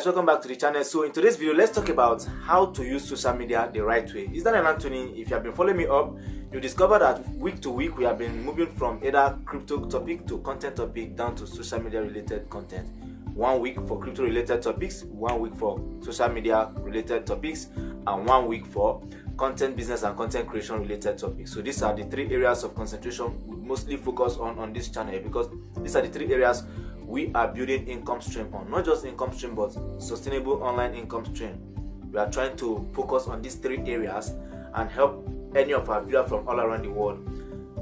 guys, welcome back to the channel. So in today's video, let's talk about how to use social media the right way. It's Daniel Anthony. If you have been following me up, you discover that week to week we have been moving from either crypto topic to content topic down to social media related content. 1 week for crypto related topics, 1 week for social media related topics, and 1 week for content business and content creation related topics. So these are the 3 areas of concentration we mostly focus on this channel, because these are the 3 areas we are building income stream on. Not just income stream, but sustainable online income stream. We are trying to focus on these 3 areas and help any of our viewers from all around the world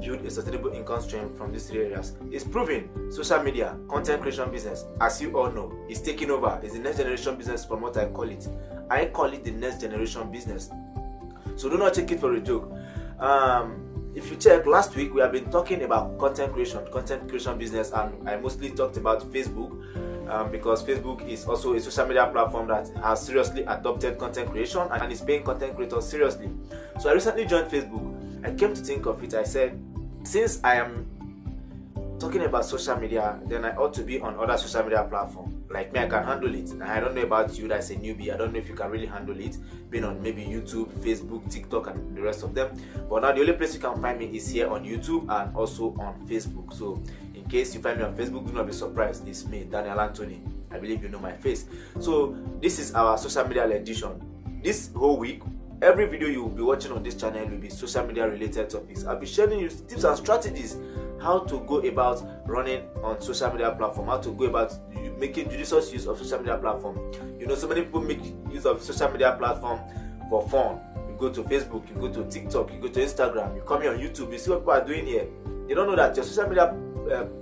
build a sustainable income stream from these 3 areas. It's proven social media, content creation business, as you all know, is taking over. It's the next generation business from what I call it. I call it the next generation business. So do not take it for a joke. If you check, last week we have been talking about content creation business, and I mostly talked about Facebook because Facebook is also a social media platform that has seriously adopted content creation and is paying content creators seriously. So I recently joined Facebook. I came to think of it, I said, since I am talking about social media, then I ought to be on other social media platforms. Like me, I can handle it. And I don't know about you, that's a newbie. I don't know if you can really handle it, being on maybe YouTube, Facebook, TikTok, and the rest of them. But now the only place you can find me is here on YouTube and also on Facebook. So in case you find me on Facebook, do not be surprised. It's me, Daniel Anthony. I believe you know my face. So this is our social media edition. This whole week, every video you will be watching on this channel will be social media related topics. I'll be sharing you tips and strategies how to go about running on social media platform, how to go about making judicious use of social media platform. You know, so many people make use of social media platform for fun. You go to Facebook, you go to TikTok, you go to Instagram, you come here on YouTube, you see what people are doing here. You don't know that your social media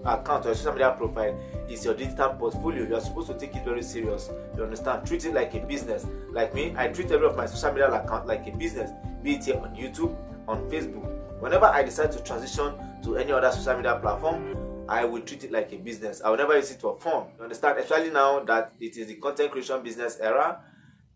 account or your social media profile is your digital portfolio. You are supposed to take it very serious. You understand? Treat it like a business. Like me, I treat every of my social media account like a business, be it here on YouTube, on Facebook. Whenever I decide to transition to any other social media platform, I will treat it like a business. I will never use it for fun. You understand? Especially now that it is the content creation business era.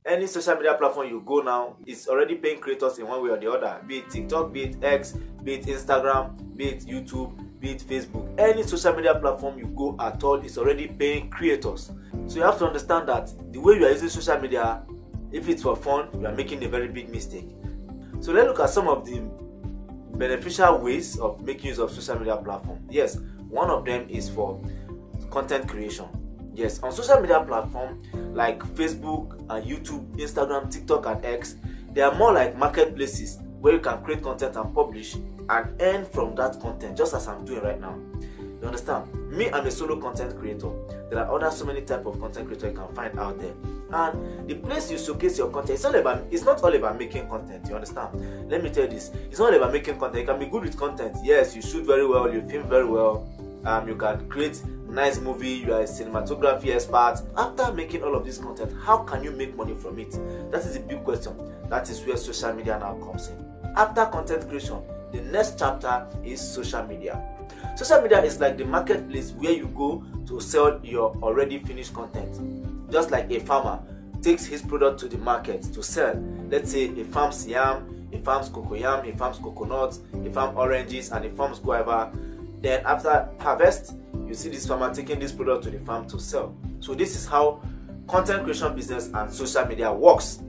Any social media platform you go now, it's already paying creators in one way or the other. Be it TikTok, be it X, be it Instagram, be it YouTube, be it Facebook. Any social media platform you go at all is already paying creators. So you have to understand that the way you are using social media, if it's for fun, you are making a very big mistake. So let's look at some of the beneficial ways of making use of social media platform. Yes, one of them is for content creation. Yes, on social media platform like Facebook and YouTube, Instagram, TikTok, and X, they are more like marketplaces where you can create content and publish and earn from that content, just as I'm doing right now. You understand? Me, I'm a solo content creator. There are so many types of content creators you can find out there. And the place you showcase your content, it's not all about making content. You understand? Let me tell you this. It's not about making content. You can be good with content. Yes, you shoot very well, you film very well. You can create nice movie, you are a cinematography expert. After making all of this content, how can you make money from it? That is a big question. That is where social media now comes in. After content creation, the next chapter is social media. Social media is like the marketplace where you go to sell your already finished content. Just like a farmer takes his product to the market to sell. Let's say he farms yam, he farms cocoyam, he farms coconuts, he farms oranges, and he farms guava. Then after harvest, you see this farmer taking this product to the farm to sell. So this is how content creation business and social media works.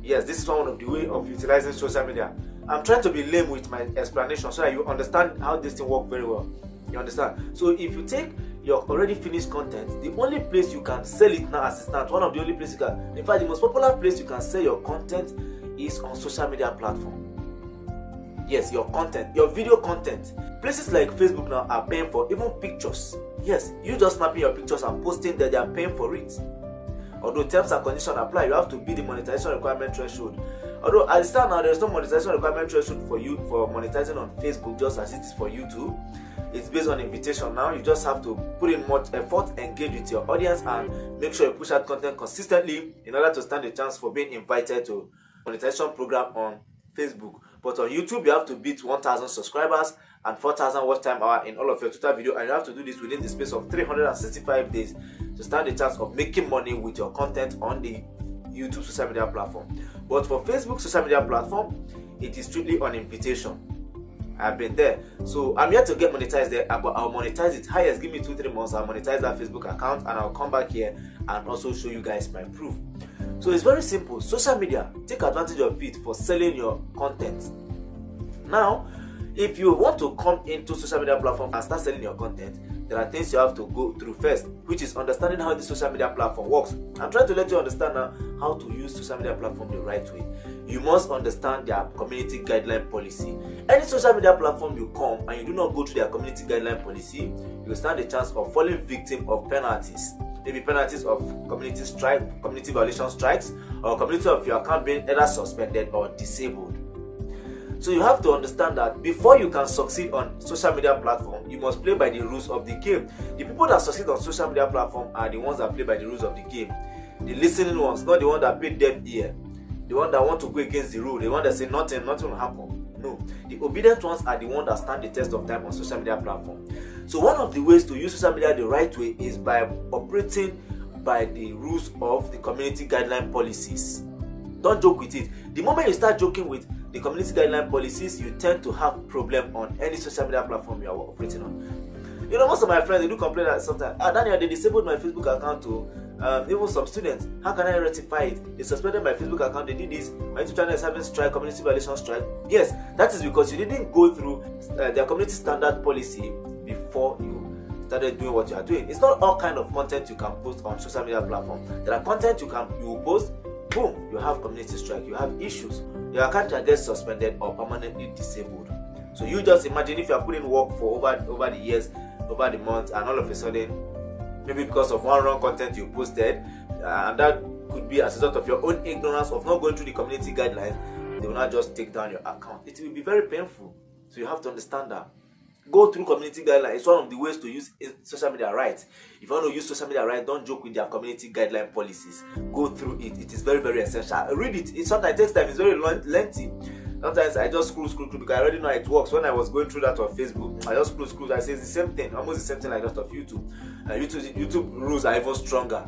Yes, this is one of the way of utilizing social media. I'm trying to be lame with my explanation so that you understand how this thing works very well. You understand? So if you take your already finished content, the only place you can sell it now as it stands, one of the only places you can, in fact the most popular place you can sell your content is on social media platform. Yes, your content, your video content. Places like Facebook now are paying for even pictures. Yes, you just snapping your pictures and posting that they are paying for it. Although terms and conditions apply, you have to beat the monetization requirement threshold. Although at the start now, there is no monetization requirement threshold for you for monetizing on Facebook, just as it is for YouTube. It's based on invitation now. You just have to put in much effort, engage with your audience, and make sure you push out content consistently in order to stand a chance for being invited to monetization program on Facebook. But on YouTube, you have to beat 1,000 subscribers and 4,000 watch time hour in all of your total video, and you have to do this within the space of 365 days to stand a chance of making money with your content on the YouTube social media platform. But for Facebook social media platform, it is strictly on invitation. I've been there. So I'm here to get monetized there, but I'll monetize it. Highest, give me 2-3 months, I'll monetize that Facebook account, and I'll come back here and also show you guys my proof. So it's very simple. Social media, take advantage of it for selling your content. Now, if you want to come into social media platform and start selling your content, there are things you have to go through first, which is understanding how the social media platform works. I'm trying to let you understand now how to use social media platform the right way. You must understand their community guideline policy. Any social media platform you come and you do not go to their community guideline policy, you stand a chance of falling victim of penalties. Maybe penalties of community strike, community violation strikes, or community of your account being either suspended or disabled. So you have to understand that before you can succeed on social media platform, you must play by the rules of the game. The people that succeed on social media platform are the ones that play by the rules of the game. The listening ones, not the one that pay deaf ear. The one that want to go against the rule. The one that say nothing will happen. No. The obedient ones are the ones that stand the test of time on social media platform. So one of the ways to use social media the right way is by operating by the rules of the community guideline policies. Don't joke with it. The moment you start joking with the community guideline policies, you tend to have problem on any social media platform you are operating on. You know, most of my friends, they do complain that sometimes, Daniel, they disabled my Facebook account too. Even some students, how can I rectify it? They suspended my Facebook account, they did this, my YouTube channel is having strike, community violation strike. Yes, that is because you didn't go through their community standard policy before you started doing what you are doing. It's not all kind of content you can post on social media platform. There are content you will post, boom, you have community strike, you have issues. Your account can get suspended or permanently disabled. So you just imagine if you are putting work for over the years, over the months, and all of a sudden, maybe because of one wrong content you posted, and that could be as a result of your own ignorance of not going through the community guidelines, they will not just take down your account. It will be very painful. So you have to understand that. Go through community guidelines. It's one of the ways to use social media right. If you want to use social media right, don't joke with their community guideline policies. Go through it. It is very, very essential. Read it. It sometimes takes time. It's very lengthy. Sometimes I just scroll because I already know it works. When I was going through that on Facebook, I just scroll. I say it's the same thing, almost the same thing like that of YouTube. YouTube rules are even stronger.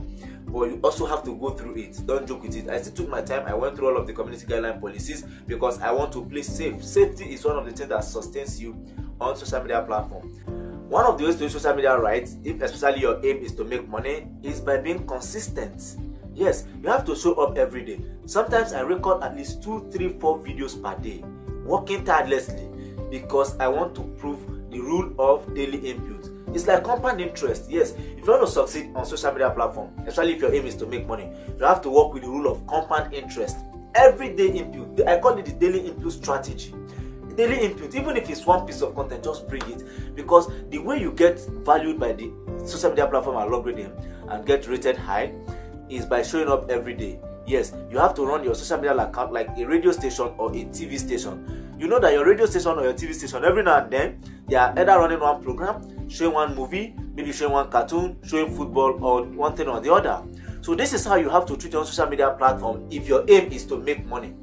But you also have to go through it. Don't joke with it. I still took my time. I went through all of the community guideline policies because I want to play safe. Safety is one of the things that sustains you on social media platform. One of the ways to use social media right, if especially your aim is to make money, is by being consistent. Yes, you have to show up every day. Sometimes I record at least 2, 3, 4 videos per day, working tirelessly because I want to prove the rule of daily input. It's like compound interest. Yes, if you want to succeed on social media platform, especially if your aim is to make money, you have to work with the rule of compound interest. Everyday input. I call it the daily input strategy. Daily input, even if it's one piece of content, just bring it, because the way you get valued by the social media platform algorithm and get rated high is by showing up every day. Yes, you have to run your social media account like a radio station or a TV station. You know that your radio station or your TV station, every now and then, they are either running one program, showing one movie, maybe showing one cartoon, showing football, or one thing or the other. So this is how you have to treat your social media platform if your aim is to make money.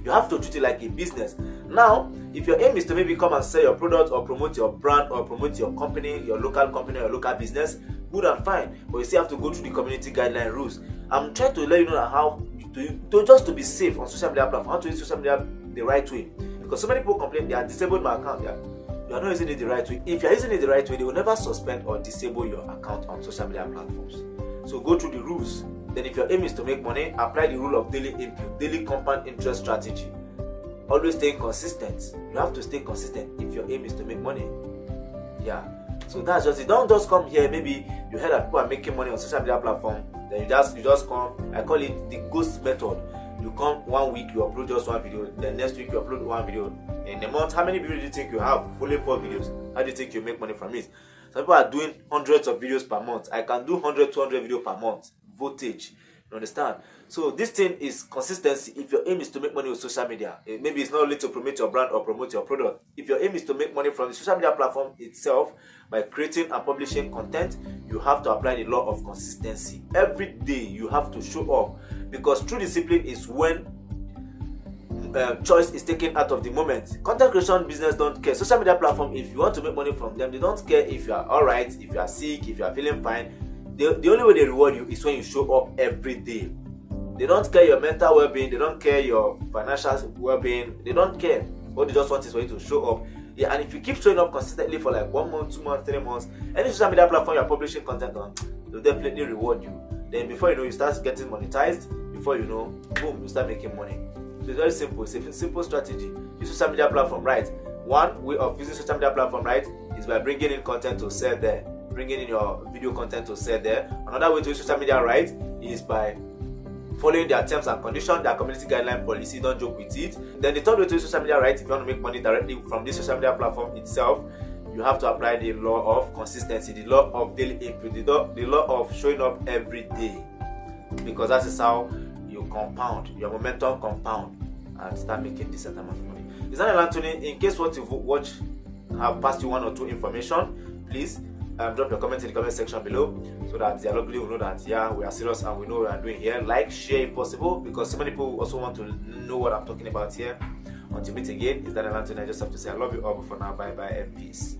You have to treat it like a business. Now, if your aim is to maybe come and sell your product or promote your brand or promote your company, your local company or your local business, good and fine. But you still have to go through the community guideline rules. I'm trying to let you know how to be safe on social media platform, how to use social media the right way. Because so many people complain they are disabled my account. You are not using it the right way. If you are using it the right way, they will never suspend or disable your account on social media platforms. So go through the rules. Then if your aim is to make money, apply the rule of daily input, daily compound interest strategy. Always stay consistent. You have to stay consistent if your aim is to make money. Yeah. So that's just it. Don't just come here. Maybe you heard that people are making money on social media platform. Then you just come. I call it the ghost method. You come 1 week, you upload just one video. Then next week you upload one video. In a month, how many videos do you think you have? Only 4 videos. How do you think you make money from it? Some people are doing hundreds of videos per month. I can do 100, 200 videos per month. Voltage. You understand? So this thing is consistency. If your aim is to make money with social media, maybe it's not only to promote your brand or promote your product. If your aim is to make money from the social media platform itself by creating and publishing content, you have to apply the law of consistency. Every day you have to show up, because true discipline is when choice is taken out of the moment. Content creation business don't care. Social media platform, if you want to make money from them, they don't care if you are alright, if you are sick, if you are feeling fine. The only way they reward you is when you show up every day. They don't care your mental well-being, they don't care your financial well-being, they don't care. What they just want is for you to show up. Yeah, and if you keep showing up consistently for like 1 month, 2 months, 3 months, any social media platform you're publishing content on, they'll definitely reward you. Then before you know, you start getting monetized. Before you know, boom, you start making money. So it's very simple. It's a simple strategy. Use social media platform right. One way of using social media platform right is by bringing in content to sell there. Bringing in your video content to sell there. Another way to use social media right is by following their terms and conditions, their community guideline policy. Don't joke with it. Then the third way to use social media right, if you want to make money directly from this social media platform itself, you have to apply the law of consistency, the law of daily input, the law of showing up every day, because that is how you compound, your momentum compound, and start making this amount of money. It's not Anthony. In case what you've watched have passed you one or two information, please drop your comment in the comment section below, so that the algorithm will know that yeah, we are serious and we know what we are doing here. Like, share if possible, because so many people also want to know what I'm talking about here. Until we meet again, it's Daniel Anthony. I just have to say I love you all, but for now, bye bye and peace.